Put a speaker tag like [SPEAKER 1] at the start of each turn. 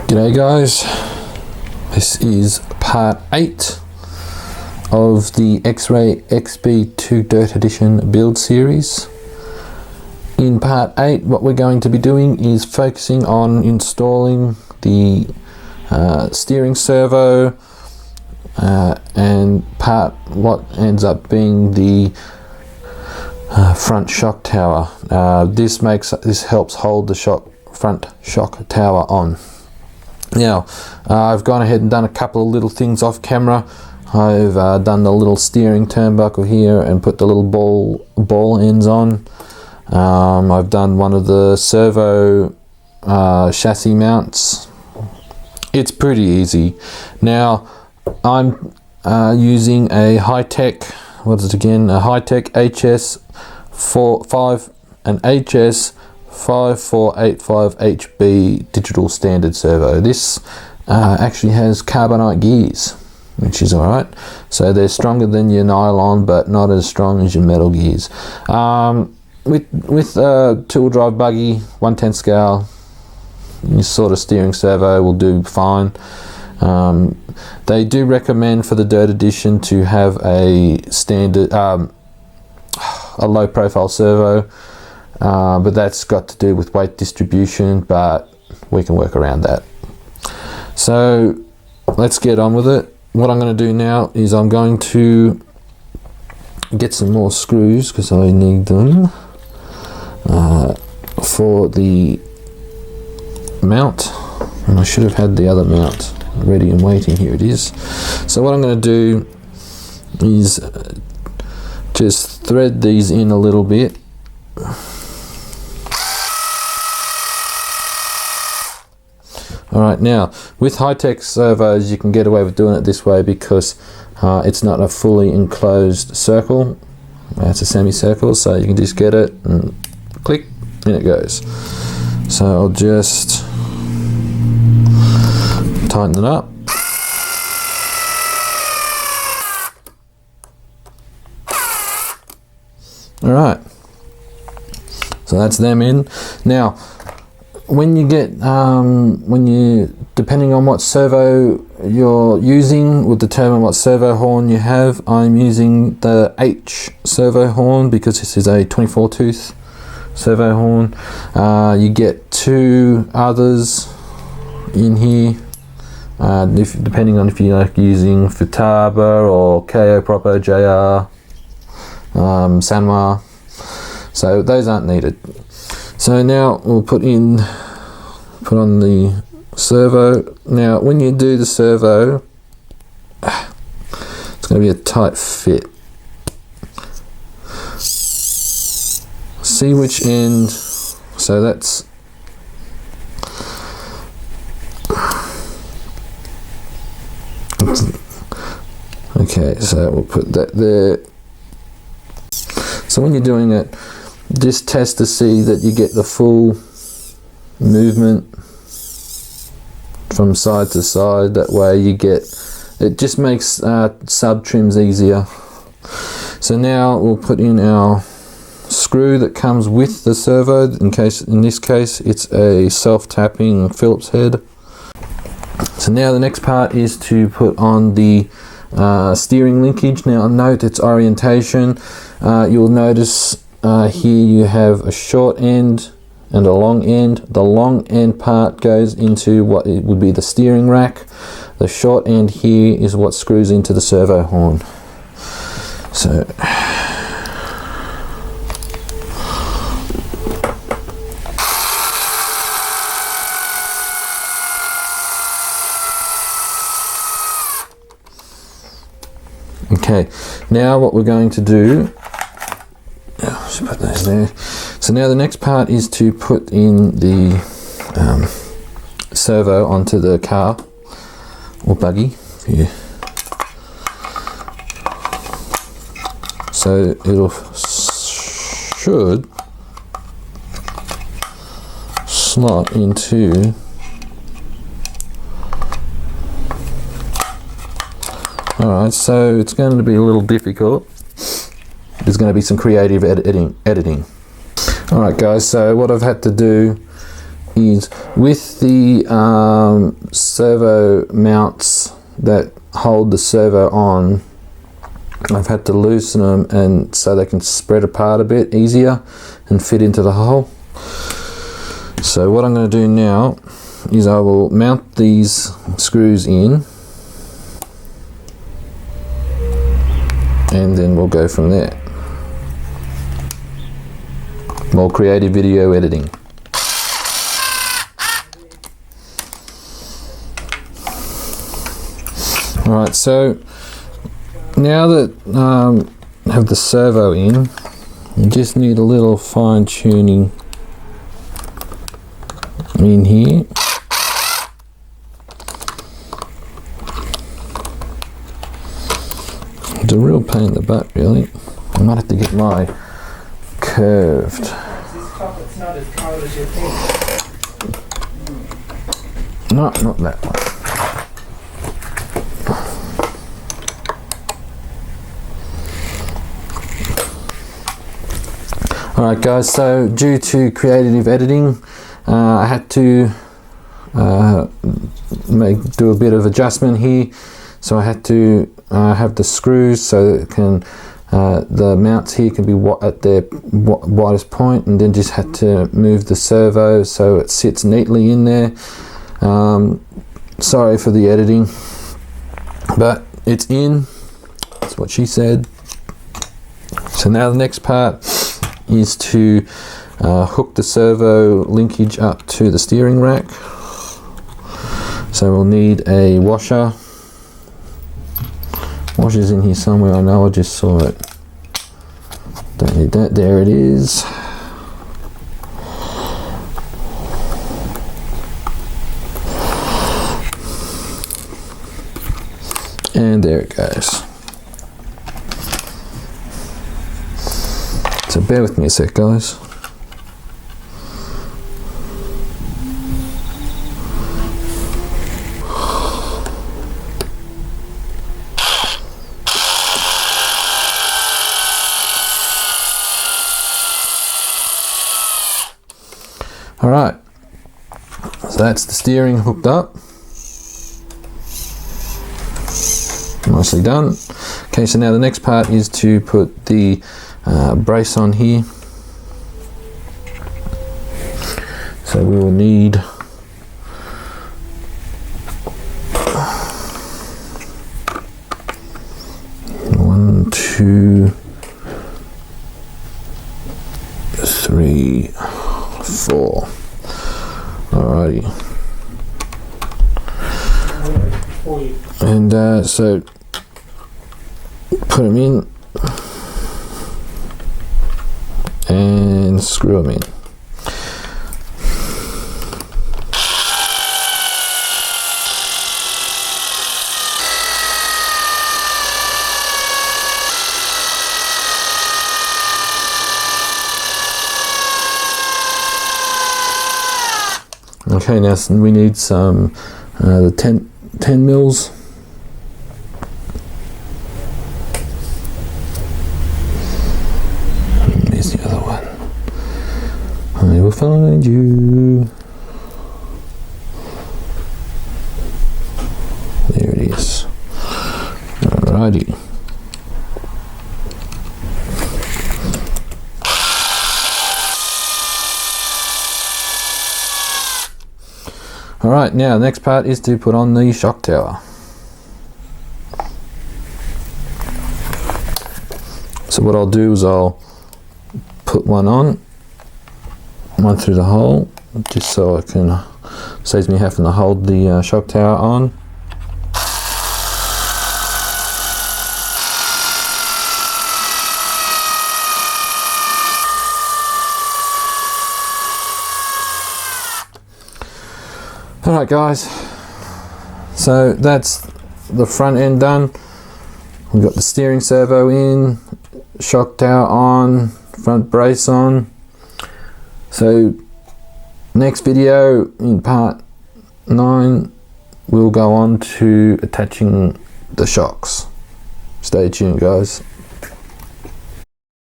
[SPEAKER 1] G'day guys, this is part 8 of the Xray XB2 Dirt Edition build series. In part 8 what we're going to be doing is focusing on installing the steering servo and what ends up being the front shock tower. This helps hold the front shock tower on. Now, I've gone ahead and done a couple of little things off camera. I've done the little steering turnbuckle here and put the little ball ends on. I've done one of the servo chassis mounts. It's pretty easy. Now, I'm using a high-tech, what is it again? A high-tech HS5 and HS 5485HB digital standard servo. This actually has carbonite gears, which is alright. So they're stronger than your nylon, but not as strong as your metal gears. With a two-wheel drive buggy, 1/10 scale, this sort of steering servo will do fine. They do recommend for the Dirt Edition to have a standard, a low-profile servo. But that's got to do with weight distribution, but we can work around that. So let's get on with it. What I'm going to do now is I'm going to get some more screws because I need them for the mount, and I should have had the other mount ready and waiting. Here it is. So what I'm going to do is just thread these in a little bit. Alright, now with high-tech servos you can get away with doing it this way because it's not a fully enclosed circle, it's a semicircle, so you can just get it and click, and it goes. So I'll just tighten it up. Alright, so that's them in. Now when you get, depending on what servo you're using, will determine what servo horn you have. I'm using the H servo horn because this is a 24 tooth servo horn. You get two others in here, depending on if you like using Futaba or KO Proper, JR, Sanwa. So those aren't needed. So now we'll put on the servo. Now when you do the servo, it's going to be a tight fit. See which end, so that's okay, so we'll put that there. So when you're doing it, just test to see that you get the full movement from side to side. That way you get, it just makes sub trims easier. So now we'll put in our screw that comes with the servo. In this case it's a self-tapping Phillips head. So now the next part is to put on the steering linkage. Now note its orientation. You'll notice here you have a short end and a long end. The long end part goes into what it would be the steering rack. The short end here is what screws into the servo horn. So okay, now what we're going to do, just put those there. So now the next part is to put in the servo onto the car or buggy here. So it'll should slot into alright, so it's going to be a little difficult. There's going to be some creative editing. Alright guys, so what I've had to do is with the servo mounts that hold the servo on, I've had to loosen them and so they can spread apart a bit easier and fit into the hole. So what I'm going to do now is I will mount these screws in and then we'll go from there. More creative video editing. Alright, so now that I have the servo in, you just need a little fine tuning in here. It's a real pain in the butt, really. I might have to get my curved.
[SPEAKER 2] This chocolate's not as cold as you think.
[SPEAKER 1] No, not that one. Alright guys, so due to creative editing, I had to do a bit of adjustment here. So I had to have the screws so that it can, the mounts here can be at their widest point, and then just had to move the servo so it sits neatly in there. Sorry for the editing, but it's in. That's what she said. So now the next part is to hook the servo linkage up to the steering rack. So we'll need a washer. Washer's in here somewhere, I know, I just saw it. Don't need that, there it is. And there it goes. So bear with me a sec, guys. Alright, so that's the steering hooked up. Nicely done. Okay, so now the next part is to put the brace on here. So we will need one, two, three, four. Alrighty. And so put them in and screw them in. Okay, now we need some the 10 mils. There's the other one. I will find you. There it is. Alrighty. Alright, now the next part is to put on the shock tower. So what I'll do is I'll put one on, one through the hole, just so I can, saves me having to hold the shock tower on. Alright guys, so that's the front end done. We've got the steering servo in, shock tower on, front brace on. So next video in part 9 we'll go on to attaching the shocks. Stay tuned guys.